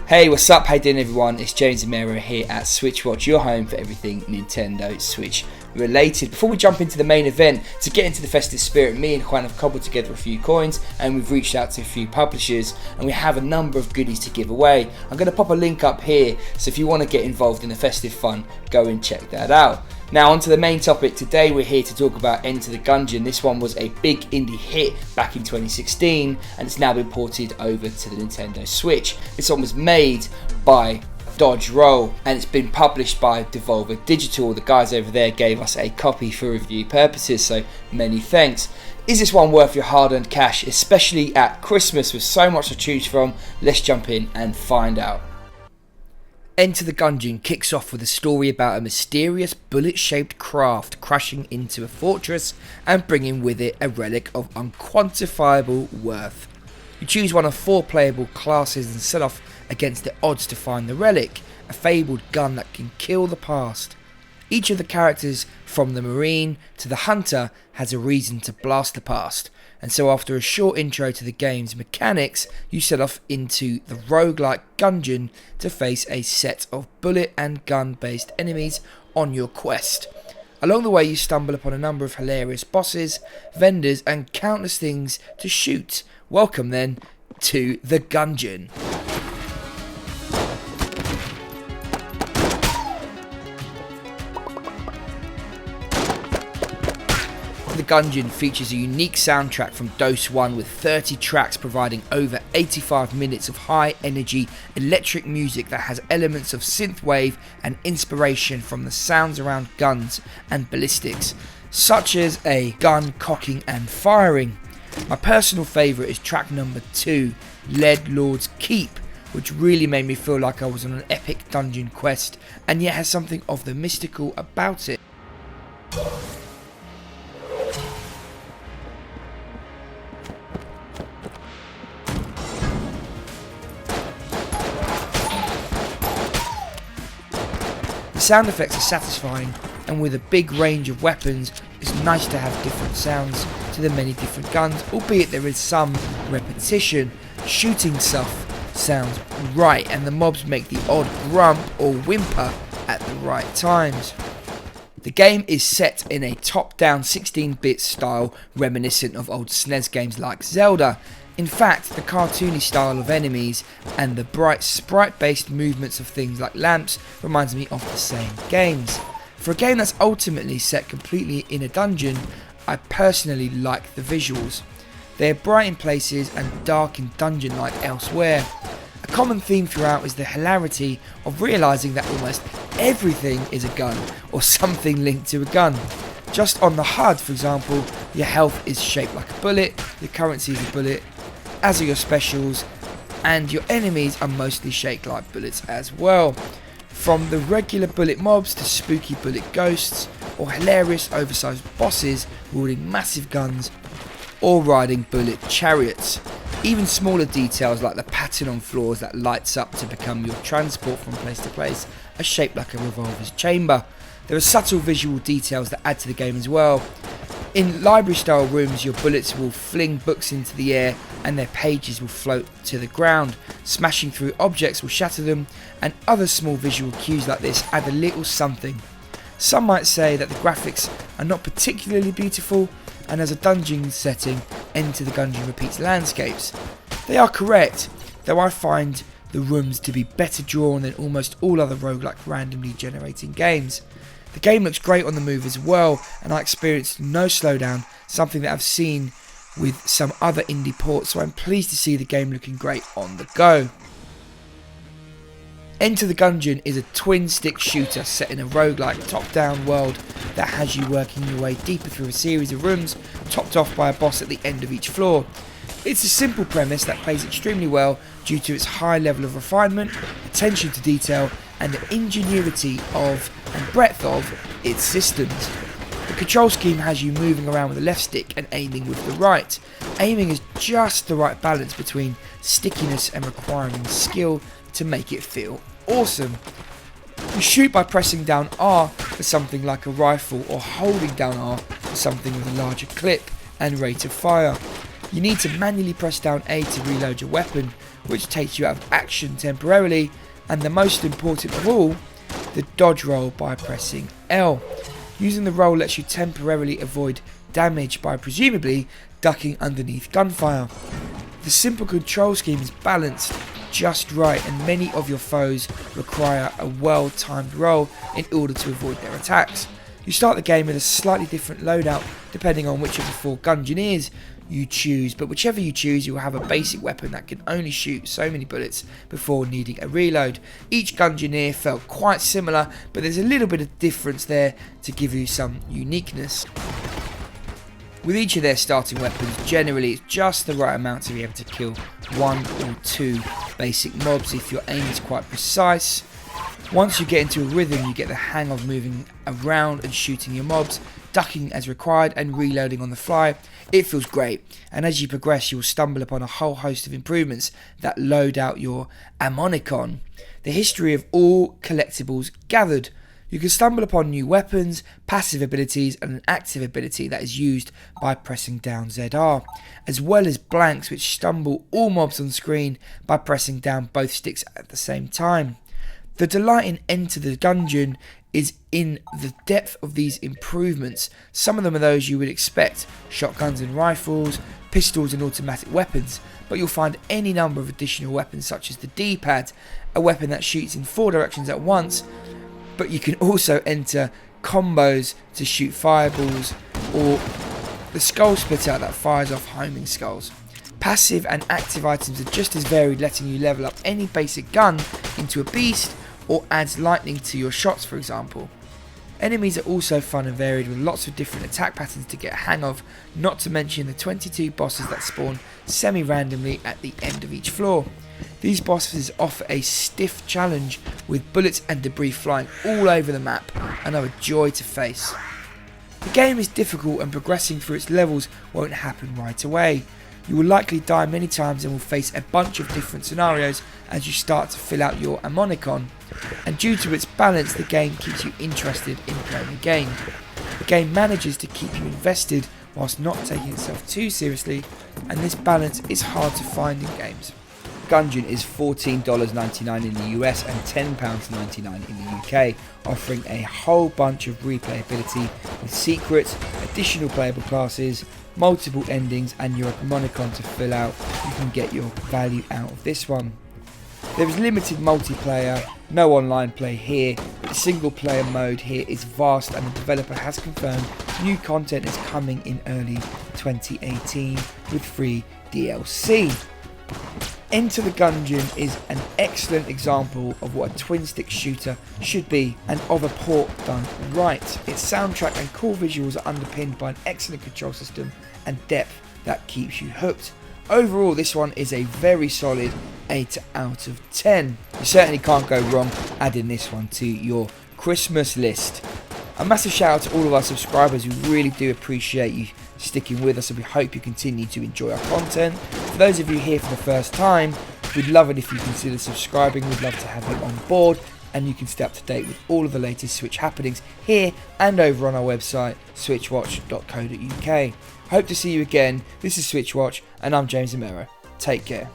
Hey, what's up? How you doing, everyone? It's James Amero here at SwitchWatch, your home for everything Nintendo Switch related. Before we jump into the main event, to get into the festive spirit, me and Juan have cobbled together a few coins and we've reached out to a few publishers and we have a number of goodies to give away. I'm going to pop a link up here, so if you want to get involved in the festive fun, go and check that out. Now on to the main topic. Today we're here to talk about Enter the Gungeon. This one was a big indie hit back in 2016 and it's now been ported over to the Nintendo Switch. This one was made by Dodge Roll and it's been published by Devolver Digital. The guys over there gave us a copy for review purposes, so many thanks. Is this one worth your hard-earned cash, especially at Christmas with so much to choose from? Let's jump in and find out. Enter the Gungeon kicks off with a story about a mysterious bullet-shaped craft crashing into a fortress and bringing with it a relic of unquantifiable worth. You choose one of 4 playable classes and set off against the odds to find the relic, a fabled gun that can kill the past. Each of the characters, from the Marine to the Hunter, has a reason to blast the past, and so after a short intro to the game's mechanics, you set off into the roguelike Gungeon to face a set of bullet and gun based enemies on your quest. Along the way you stumble upon a number of hilarious bosses, vendors and countless things to shoot. Welcome then to the Gungeon. The Gungeon features a unique soundtrack from Dose 1 with 30 tracks providing over 85 minutes of high energy electric music that has elements of synthwave and inspiration from the sounds around guns and ballistics, such as a gun cocking and firing. My personal favourite is track number 2, Lead Lord's Keep, which really made me feel like I was on an epic dungeon quest and yet has something of the mystical about it. The sound effects are satisfying, and with a big range of weapons, it's nice to have different sounds to the many different guns, albeit there is some repetition. Shooting stuff sounds right, and the mobs make the odd grump or whimper at the right times. The game is set in a top-down 16-bit style reminiscent of old SNES games like Zelda. In fact, the cartoony style of enemies and the bright sprite-based movements of things like lamps reminds me of the same games. For a game that's ultimately set completely in a dungeon, I personally like the visuals. They are bright in places and dark and dungeon-like elsewhere. A common theme throughout is the hilarity of realising that almost everything is a gun or something linked to a gun. Just on the HUD, for example, your health is shaped like a bullet, your currency is a bullet, as are your specials, and your enemies are mostly shaped like bullets as well. From the regular bullet mobs to spooky bullet ghosts, or hilarious oversized bosses wielding massive guns or riding bullet chariots. Even smaller details like the pattern on floors that lights up to become your transport from place to place are shaped like a revolver's chamber. There are subtle visual details that add to the game as well. In library style rooms, your bullets will fling books into the air and their pages will float to the ground. Smashing through objects will shatter them, and other small visual cues like this add a little something. Some might say that the graphics are not particularly beautiful, and as a dungeon setting, Enter the Gungeon repeats landscapes. They are correct, though I find the rooms to be better drawn than almost all other roguelike randomly generating games. The game looks great on the move as well, and I experienced no slowdown, something that I've seen with some other indie ports, so I'm pleased to see the game looking great on the go. Enter the Gungeon is a twin-stick shooter set in a roguelike top-down world that has you working your way deeper through a series of rooms, topped off by a boss at the end of each floor. It's a simple premise that plays extremely well due to its high level of refinement, attention to detail, and the ingenuity of and breadth of its systems. The control scheme has you moving around with the left stick and aiming with the right. Aiming is just the right balance between stickiness and requiring skill to make it feel awesome. You shoot by pressing down R for something like a rifle or holding down R for something with a larger clip and rate of fire. You need to manually press down A to reload your weapon, which takes you out of action temporarily, and the most important of all, the dodge roll by pressing L. Using the roll lets you temporarily avoid damage by presumably ducking underneath gunfire. The simple control scheme is balanced just right, and many of your foes require a well-timed roll in order to avoid their attacks. You start the game with a slightly different loadout depending on which of the 4 Gungeoneers you choose, but whichever you choose, you will have a basic weapon that can only shoot so many bullets before needing a reload. Each Gungeoneer felt quite similar, but there's a little bit of difference there to give you some uniqueness. With each of their starting weapons, generally it's just the right amount to be able to kill 1 or 2 basic mobs if your aim is quite precise. Once you get into a rhythm, you get the hang of moving around and shooting your mobs, ducking as required and reloading on the fly. It feels great, and as you progress you will stumble upon a whole host of improvements that load out your ammonicon, the history of all collectibles gathered. You can stumble upon new weapons, passive abilities and an active ability that is used by pressing down ZR, as well as blanks which stumble all mobs on screen by pressing down both sticks at the same time. The delight in Enter the Gungeon is in the depth of these improvements. Some of them are those you would expect, shotguns and rifles, pistols and automatic weapons, but you'll find any number of additional weapons such as the D-pad, a weapon that shoots in 4 directions at once, but you can also enter combos to shoot fireballs, or the skull splitter that fires off homing skulls. Passive and active items are just as varied, letting you level up any basic gun into a beast, or adds lightning to your shots, for example. Enemies are also fun and varied with lots of different attack patterns to get a hang of, not to mention the 22 bosses that spawn semi-randomly at the end of each floor. These bosses offer a stiff challenge with bullets and debris flying all over the map and are a joy to face. The game is difficult and progressing through its levels won't happen right away. You will likely die many times and will face a bunch of different scenarios as you start to fill out your ammonicon, and due to its balance the game keeps you interested in playing the game. The game manages to keep you invested whilst not taking itself too seriously, and this balance is hard to find in games. Gungeon is $14.99 in the US and £10.99 in the UK, offering a whole bunch of replayability with secrets, additional playable classes, multiple endings and your ammonicon to fill out. You can get your value out of this one. There is limited multiplayer, no online play here, but the single player mode here is vast, and the developer has confirmed new content is coming in early 2018 with free DLC. Enter the Gungeon is an excellent example of what a twin stick shooter should be, and of a port done right. Its soundtrack and cool visuals are underpinned by an excellent control system and depth that keeps you hooked. Overall, this one is a very solid 8 out of 10. You certainly can't go wrong adding this one to your Christmas list. A massive shout out to all of our subscribers. We really do appreciate you sticking with us, and we hope you continue to enjoy our content. For those of you here for the first time, we'd love it if you consider subscribing. We'd love to have you on board, and you can stay up to date with all of the latest Switch happenings here and over on our website, switchwatch.co.uk. Hope to see you again. This is SwitchWatch, and I'm James Amero. Take care.